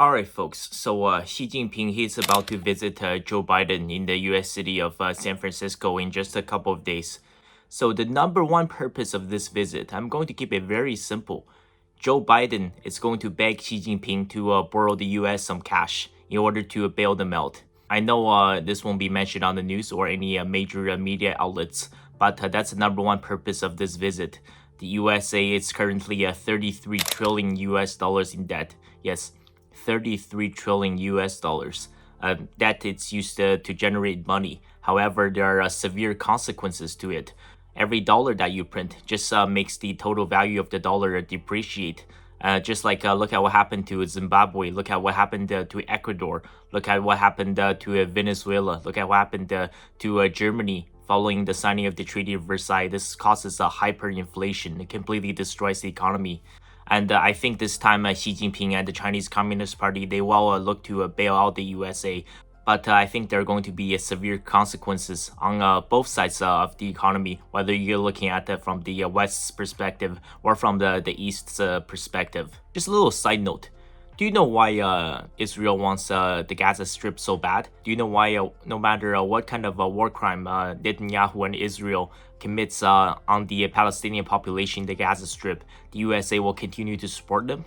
Alright, folks. So Xi Jinping, he's about to visit Joe Biden in the US city of San Francisco in just a couple of days. So the number one purpose of this visit, I'm going to keep it very simple. Joe Biden is going to beg Xi Jinping to borrow the US some cash in order to bail them out. I know this won't be mentioned on the news or any major media outlets, but that's the number one purpose of this visit. The USA is currently 33 trillion US dollars in debt. Yes, 33 trillion US dollars. That it's used to generate money. However, there are severe consequences to it. Every dollar that you print just makes the total value of the dollar depreciate. Just like look at what happened to Zimbabwe, look at what happened to Ecuador, look at what happened to Venezuela, look at what happened to Germany following the signing of the Treaty of Versailles. This causes a hyperinflation. It completely destroys the economy. And I think this time Xi Jinping and the Chinese Communist Party, they will look to bail out the USA. But I think there are going to be severe consequences on both sides of the economy, whether you're looking at it from the West's perspective or from the East's perspective. Just a little side note. Do you know why Israel wants the Gaza Strip so bad? Do you know why no matter what kind of war crime Netanyahu and Israel commits on the Palestinian population in the Gaza Strip, the USA will continue to support them?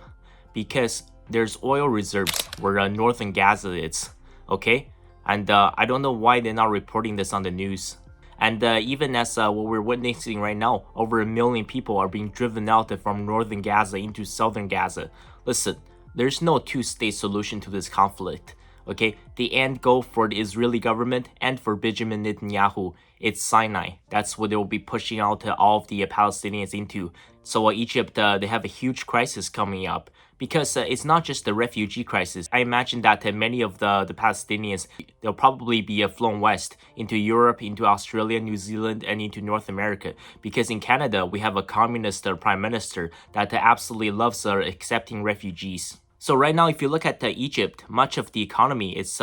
Because there's oil reserves where northern Gaza is, okay? And I don't know why they're not reporting this on the news. And even as what we're witnessing right now, over 1 million people are being driven out from northern Gaza into southern Gaza. Listen, there's no two-state solution to this conflict, okay? The end goal for the Israeli government and for Benjamin Netanyahu, it's Sinai. That's what they will be pushing out all of the Palestinians into. So Egypt, they have a huge crisis coming up because it's not just the refugee crisis. I imagine that many of the Palestinians, they'll probably be flown west into Europe, into Australia, New Zealand, and into North America. Because in Canada, we have a communist prime minister that absolutely loves accepting refugees. So right now, if you look at Egypt, much of the economy is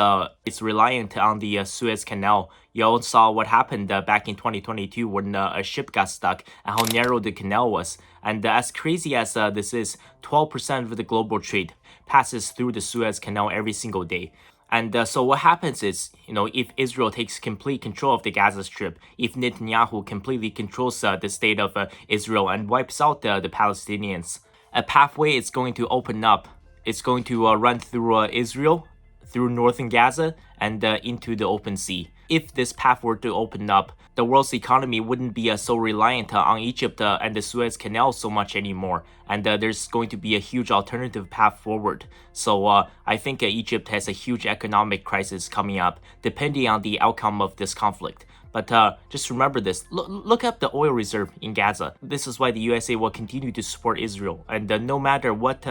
reliant on the Suez Canal. You all saw what happened back in 2022 when a ship got stuck and how narrow the canal was. And as crazy as this is, 12% of the global trade passes through the Suez Canal every single day. And so what happens is, if Israel takes complete control of the Gaza Strip, if Netanyahu completely controls the state of Israel and wipes out the Palestinians, a pathway is going to open up. It's going to run through Israel, through northern Gaza, and into the open sea. If this path were to open up, the world's economy wouldn't be so reliant on Egypt and the Suez Canal so much anymore. And there's going to be a huge alternative path forward. So I think Egypt has a huge economic crisis coming up, depending on the outcome of this conflict. But just remember this, look up the oil reserve in Gaza. This is why the USA will continue to support Israel. And no matter what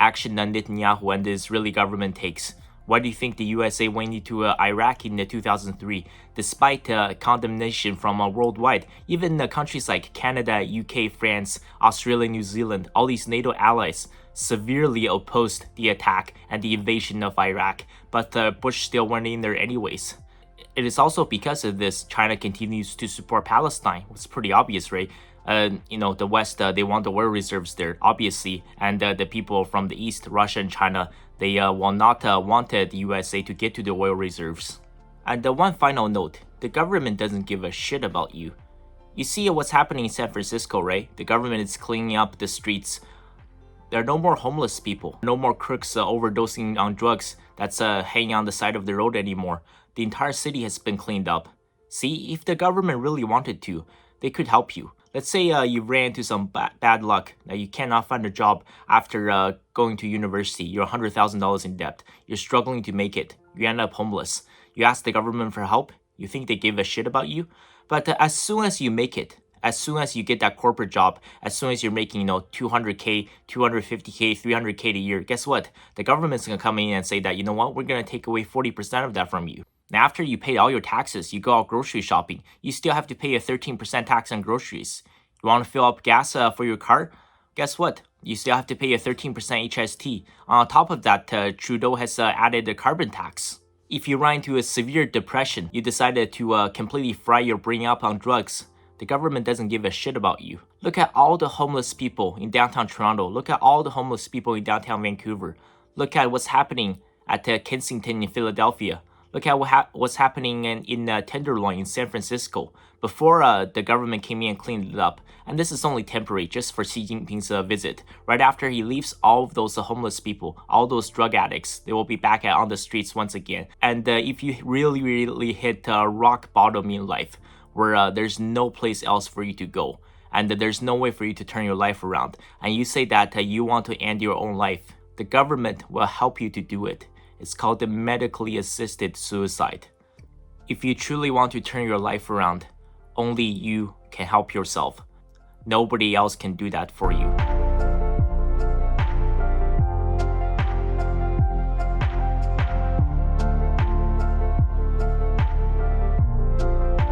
action Netanyahu and the Israeli government takes. Why do you think the USA went into Iraq in 2003? Despite condemnation from worldwide, even countries like Canada, UK, France, Australia, New Zealand, all these NATO allies severely opposed the attack and the invasion of Iraq. But Bush still went in there anyways. It is also because of this, China continues to support Palestine. It's pretty obvious, right? The West, they want the oil reserves there, obviously. And the people from the East, Russia and China, they will not want the USA to get to the oil reserves. And one final note, the government doesn't give a shit about you. You see what's happening in San Francisco, right? The government is cleaning up the streets. There are no more homeless people, no more crooks overdosing on drugs that's hanging on the side of the road anymore. The entire city has been cleaned up. See, if the government really wanted to, they could help you. Let's say you ran into some bad luck, that you cannot find a job after going to university. You're $100,000 in debt. You're struggling to make it. You end up homeless. You ask the government for help. You think they give a shit about you? But as soon as you make it, as soon as you get that corporate job, as soon as you're making, 200K, 250K, 300K a year, guess what? The government's going to come in and say that, we're going to take away 40% of that from you. Now, after you pay all your taxes, you go out grocery shopping. You still have to pay a 13% tax on groceries. You want to fill up gas for your car? Guess what? You still have to pay a 13% HST. On top of that, Trudeau has added a carbon tax. If you run into a severe depression, you decided to completely fry your brain up on drugs, the government doesn't give a shit about you. Look at all the homeless people in downtown Toronto. Look at all the homeless people in downtown Vancouver. Look at what's happening at Kensington in Philadelphia. Look at what's happening in Tenderloin in San Francisco before the government came in and cleaned it up. And this is only temporary, just for Xi Jinping's visit. Right after he leaves, all of those homeless people, all those drug addicts, they will be back on the streets once again. And if you really, really hit rock bottom in life, where there's no place else for you to go, and there's no way for you to turn your life around, and you say that you want to end your own life, the government will help you to do it. It's called the medically assisted suicide. If you truly want to turn your life around, only you can help yourself. Nobody else can do that for you.